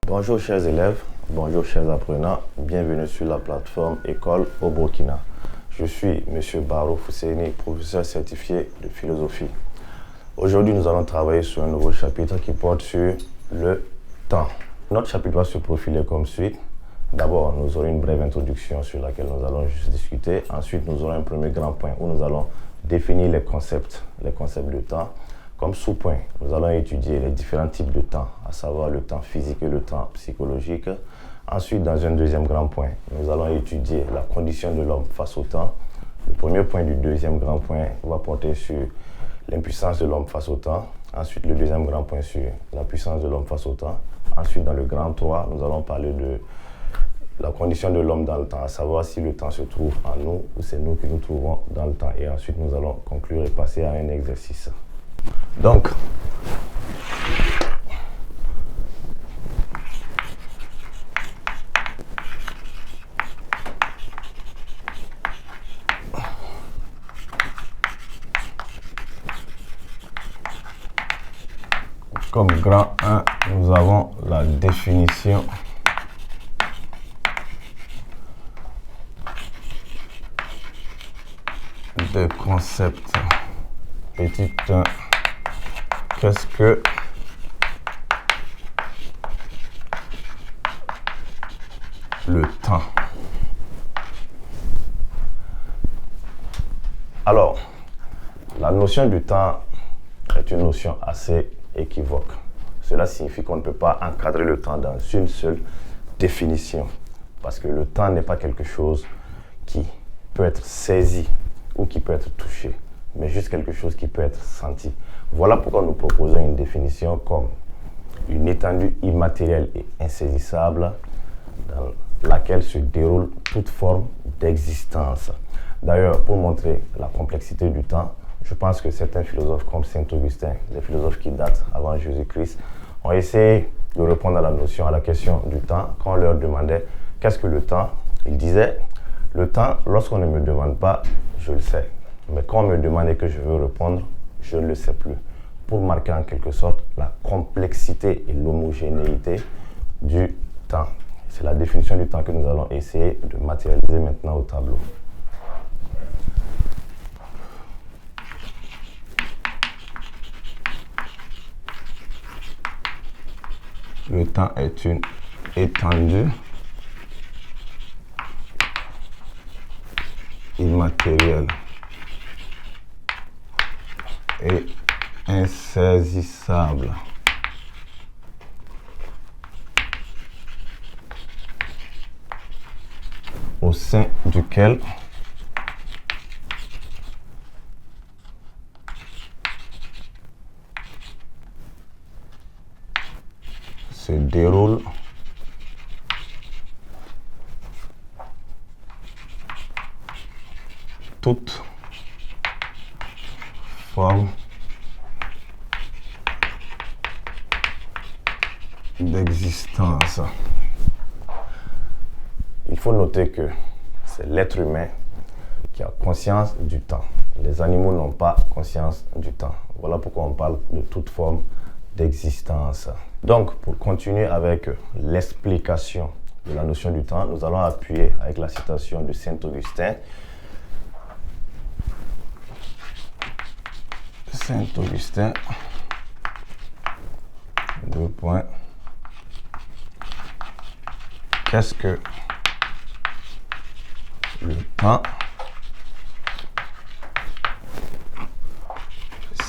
Bonjour chers élèves, bonjour chers apprenants, bienvenue sur la plateforme École au Burkina. Je suis M. Baro Fousseini, professeur certifié de philosophie. Aujourd'hui, nous allons travailler sur un nouveau chapitre qui porte sur le temps. Notre chapitre va se profiler comme suit. D'abord, nous aurons une brève introduction sur laquelle nous allons juste discuter. Ensuite, nous aurons un premier grand point où nous allons définir les concepts de temps. Comme sous-point, nous allons étudier les différents types de temps, à savoir le temps physique et le temps psychologique. Ensuite, dans un deuxième grand point, nous allons étudier la condition de l'homme face au temps. Le premier point du deuxième grand point va porter sur l'impuissance de l'homme face au temps. Ensuite, le deuxième grand point sur la puissance de l'homme face au temps. Ensuite, dans le grand 3, nous allons parler de la condition de l'homme dans le temps, à savoir si le temps se trouve en nous ou c'est nous qui nous trouvons dans le temps. Et ensuite, nous allons conclure et passer à un exercice. Donc, comme grand 1, nous avons la définition des concepts. Petit 1. Qu'est-ce que le temps? Alors, la notion du temps est une notion assez équivoque. Cela signifie qu'on ne peut pas encadrer le temps dans une seule définition. Parce que le temps n'est pas quelque chose qui peut être saisi ou qui peut être touché, mais juste quelque chose qui peut être senti. Voilà pourquoi nous proposons une définition comme une étendue immatérielle et insaisissable dans laquelle se déroule toute forme d'existence. D'ailleurs, pour montrer la complexité du temps, je pense que certains philosophes comme Saint Augustin, des philosophes qui datent avant Jésus-Christ, ont essayé de répondre à la question du temps. Quand on leur demandait qu'est-ce que le temps, ils disaient le temps, lorsqu'on ne me demande pas, je le sais. Mais quand on me demande et que je veux répondre, je ne le sais plus. Pour marquer en quelque sorte la complexité et l'homogénéité du temps. C'est la définition du temps que nous allons essayer de matérialiser maintenant au tableau. Le temps est une étendue immatérielle et insaisissable au sein duquel se déroule toute forme d'existence. Il faut noter que c'est l'être humain qui a conscience du temps. Les animaux n'ont pas conscience du temps. Voilà pourquoi on parle de toute forme d'existence. Donc, pour continuer avec l'explication de la notion du temps, nous allons appuyer avec la citation de Saint Augustin. Saint Augustin, deux points. Qu'est-ce que le temps?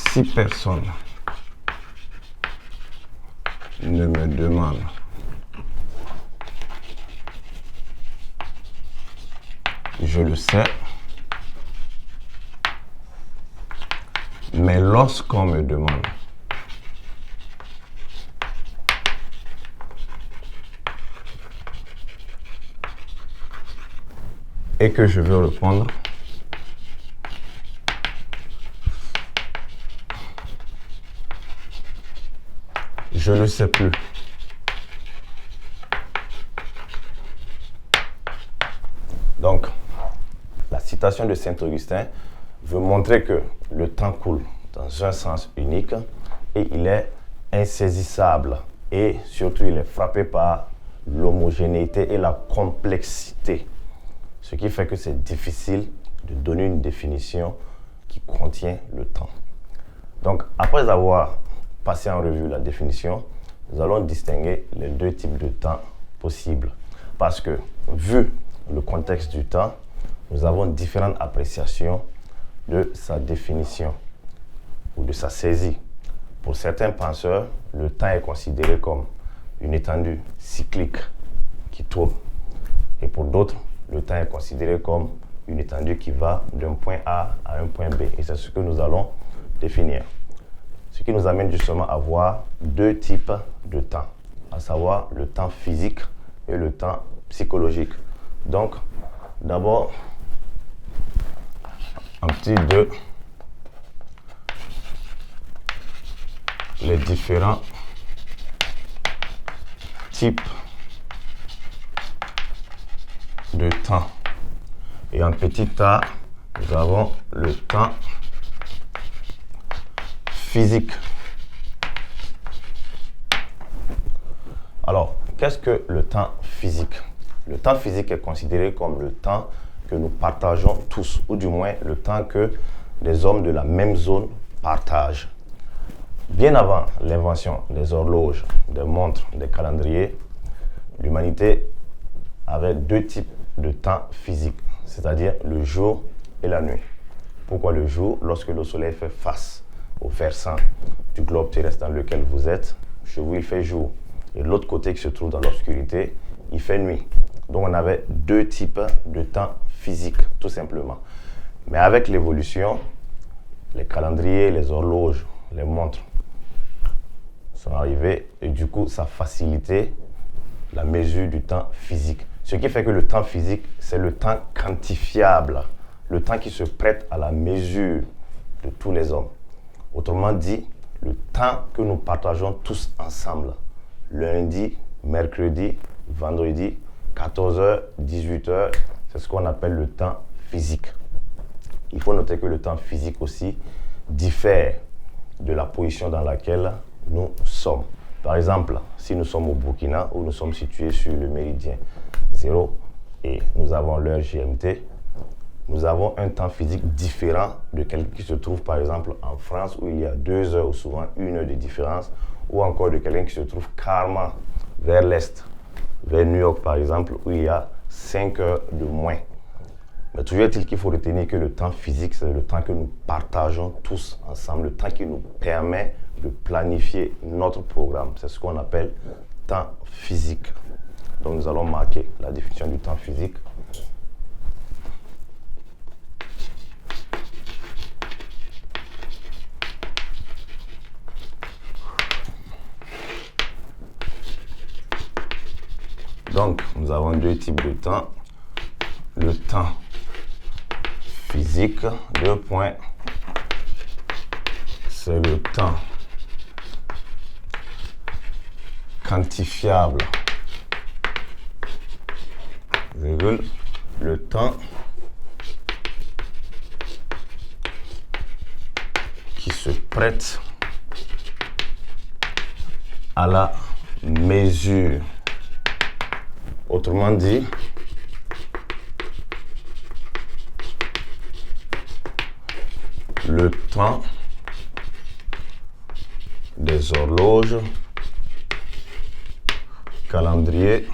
Si personne ne me demande je le sais, mais lorsqu'on me demande et que je veux répondre, je ne sais plus. Donc, la citation de Saint Augustin veut montrer que le temps coule dans un sens unique et il est insaisissable et surtout il est frappé par l'homogénéité et la complexité. Ce qui fait que c'est difficile de donner une définition qui contient le temps. Donc, après avoir passé en revue la définition, nous allons distinguer les deux types de temps possibles. Parce que, vu le contexte du temps, nous avons différentes appréciations de sa définition ou de sa saisie. Pour certains penseurs, le temps est considéré comme une étendue cyclique qui tourne. Et pour d'autres, le temps est considéré comme une étendue qui va d'un point A à un point B. Et c'est ce que nous allons définir. Ce qui nous amène justement à voir deux types de temps, à savoir le temps physique et le temps psychologique. Donc, d'abord, un petit de les différents types de temps. Et en petit a, nous avons le temps physique. Alors, qu'est-ce que le temps physique? Le temps physique est considéré comme le temps que nous partageons tous, ou du moins le temps que les hommes de la même zone partagent. Bien avant l'invention des horloges, des montres, des calendriers, l'humanité avait deux types de temps physique, c'est-à-dire le jour et la nuit. Pourquoi le jour? Lorsque le soleil fait face au versant du globe terrestre dans lequel vous êtes, chez vous il fait jour. Et l'autre côté qui se trouve dans l'obscurité, il fait nuit. Donc on avait deux types de temps physique, tout simplement. Mais avec l'évolution, les calendriers, les horloges, les montres sont arrivés et du coup ça a facilité la mesure du temps physique. Ce qui fait que le temps physique, c'est le temps quantifiable, le temps qui se prête à la mesure de tous les hommes. Autrement dit, le temps que nous partageons tous ensemble, lundi, mercredi, vendredi, 14h, 18h, c'est ce qu'on appelle le temps physique. Il faut noter que le temps physique aussi diffère de la position dans laquelle nous sommes. Par exemple, si nous sommes au Burkina, où nous sommes situés sur le méridien 0 et nous avons l'heure GMT, nous avons un temps physique différent de quelqu'un qui se trouve par exemple en France où il y a 2 heures ou souvent 1 heure de différence, ou encore de quelqu'un qui se trouve carrément vers l'est, vers New York par exemple, où il y a 5 heures de moins. Mais toujours est-il qu'il faut retenir que le temps physique, c'est le temps que nous partageons tous ensemble, le temps qui nous permet de planifier notre programme. C'est ce qu'on appelle temps physique. Donc nous allons marquer la définition du temps physique. Donc nous avons deux types de temps. Le temps physique, deux points, c'est le temps quantifiable, virgule, le temps qui se prête à la mesure. Autrement dit, le temps des horloges, calendrier,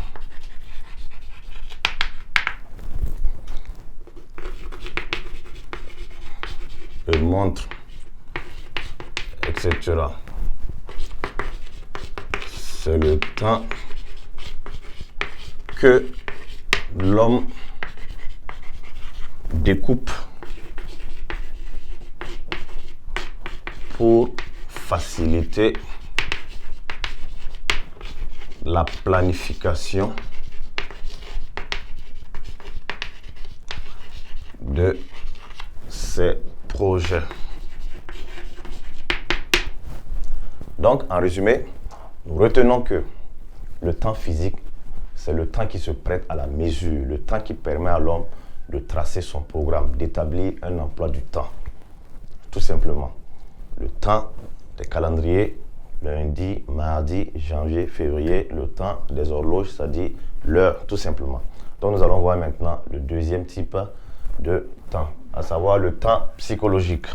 et montre, etc. C'est le temps que l'homme découpe pour faciliter la planification de ses projets. Donc, en résumé, nous retenons que le temps physique, c'est le temps qui se prête à la mesure, le temps qui permet à l'homme de tracer son programme, d'établir un emploi du temps, tout simplement. Le temps des calendriers lundi, mardi, janvier, février, le temps des horloges, c'est-à-dire l'heure, tout simplement. Donc nous allons voir maintenant le deuxième type de temps, à savoir le temps psychologique.